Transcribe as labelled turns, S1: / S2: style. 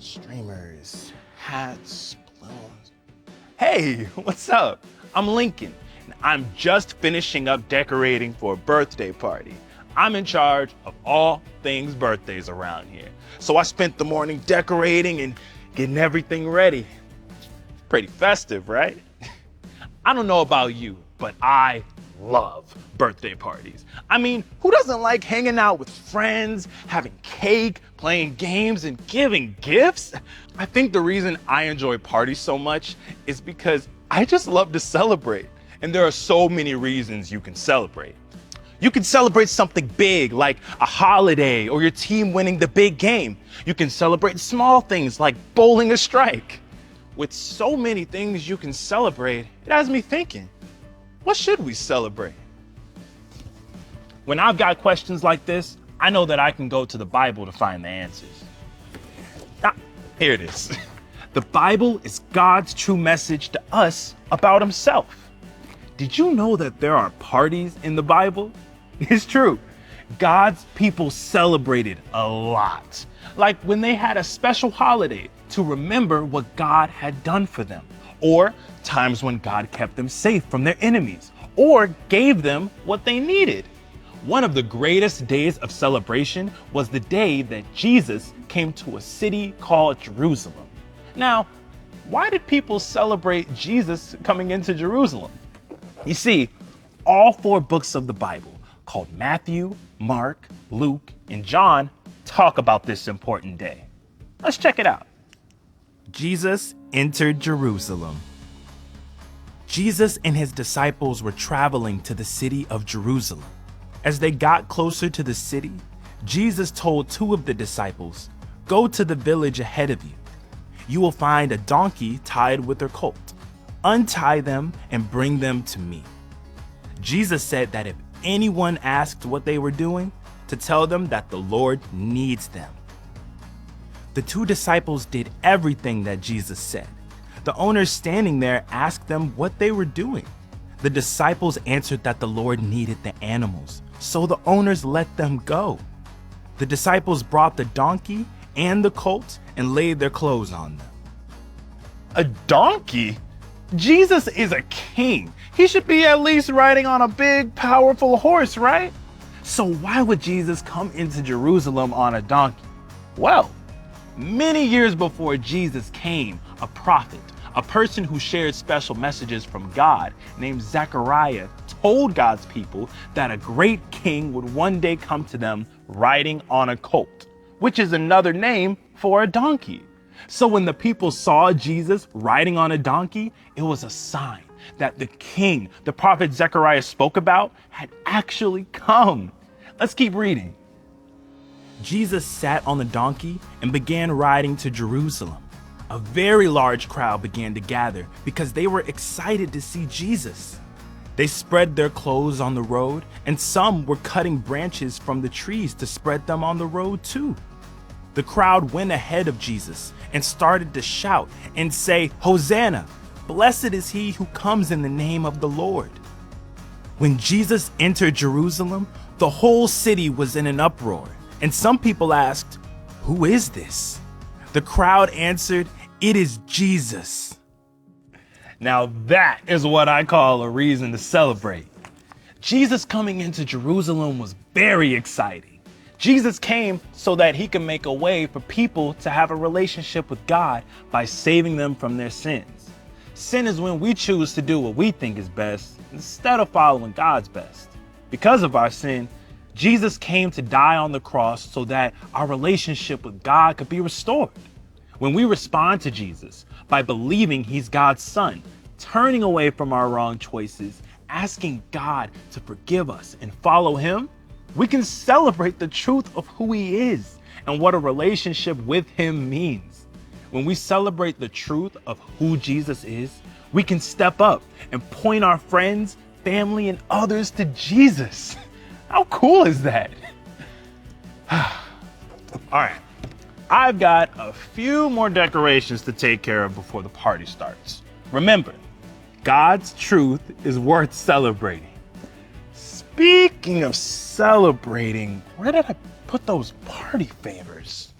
S1: streamers, hats, balloons. Hey, what's up? I'm Lincoln, and I'm just finishing up decorating for a birthday party. I'm in charge of all things birthdays around here. So I spent the morning decorating and getting everything ready. Pretty festive, right? I don't know about you, but I love birthday parties. I mean, who doesn't like hanging out with friends, having cake, playing games, and giving gifts? I think the reason I enjoy parties so much is because I just love to celebrate. And there are so many reasons you can celebrate. You can celebrate something big like a holiday or your team winning the big game. You can celebrate small things like bowling a strike. With so many things you can celebrate, it has me thinking, what should we celebrate? When I've got questions like this, I know that I can go to the Bible to find the answers. Ah, here it is. The Bible is God's true message to us about himself. Did you know that there are parties in the Bible? It's true. God's people celebrated a lot. Like when they had a special holiday to remember what God had done for them, or times when God kept them safe from their enemies, or gave them what they needed. One of the greatest days of celebration was the day that Jesus came to a city called Jerusalem. Now, why did people celebrate Jesus coming into Jerusalem? You see, all 4 books of the Bible, called Matthew, Mark, Luke, and John, talk about this important day. Let's check it out. Jesus entered Jerusalem. Jesus and his disciples were traveling to the city of Jerusalem. As they got closer to the city, Jesus told 2 of the disciples, "Go to the village ahead of you. You will find a donkey tied with her colt. Untie them and bring them to me." Jesus said that if anyone asked what they were doing, to tell them that the Lord needs them. The 2 disciples did everything that Jesus said. The owners standing there asked them what they were doing. The disciples answered that the Lord needed the animals, so the owners let them go. The disciples brought the donkey and the colt and laid their clothes on them. A donkey? Jesus is a king. He should be at least riding on a big, powerful horse, right? So why would Jesus come into Jerusalem on a donkey? Well, many years before Jesus came, a prophet, a person who shared special messages from God named Zechariah, told God's people that a great king would one day come to them riding on a colt, which is another name for a donkey. So when the people saw Jesus riding on a donkey, it was a sign that the king the prophet Zechariah spoke about had actually come. Let's keep reading. Jesus sat on the donkey and began riding to Jerusalem. A very large crowd began to gather because they were excited to see Jesus. They spread their clothes on the road, and some were cutting branches from the trees to spread them on the road too. The crowd went ahead of Jesus and started to shout and say, "Hosanna! Blessed is he who comes in the name of the Lord." When Jesus entered Jerusalem, the whole city was in an uproar, and some people asked, "Who is this?" The crowd answered, "It is Jesus." Now that is what I call a reason to celebrate. Jesus coming into Jerusalem was very exciting. Jesus came so that he could make a way for people to have a relationship with God by saving them from their sins. Sin is when we choose to do what we think is best instead of following God's best. Because of our sin, Jesus came to die on the cross so that our relationship with God could be restored. When we respond to Jesus by believing he's God's son, turning away from our wrong choices, asking God to forgive us and follow him, we can celebrate the truth of who he is and what a relationship with him means. When we celebrate the truth of who Jesus is, we can step up and point our friends, family, and others to Jesus. How cool is that? All right, I've got a few more decorations to take care of before the party starts. Remember, God's truth is worth celebrating. Speaking of celebrating, where did I put those party favors?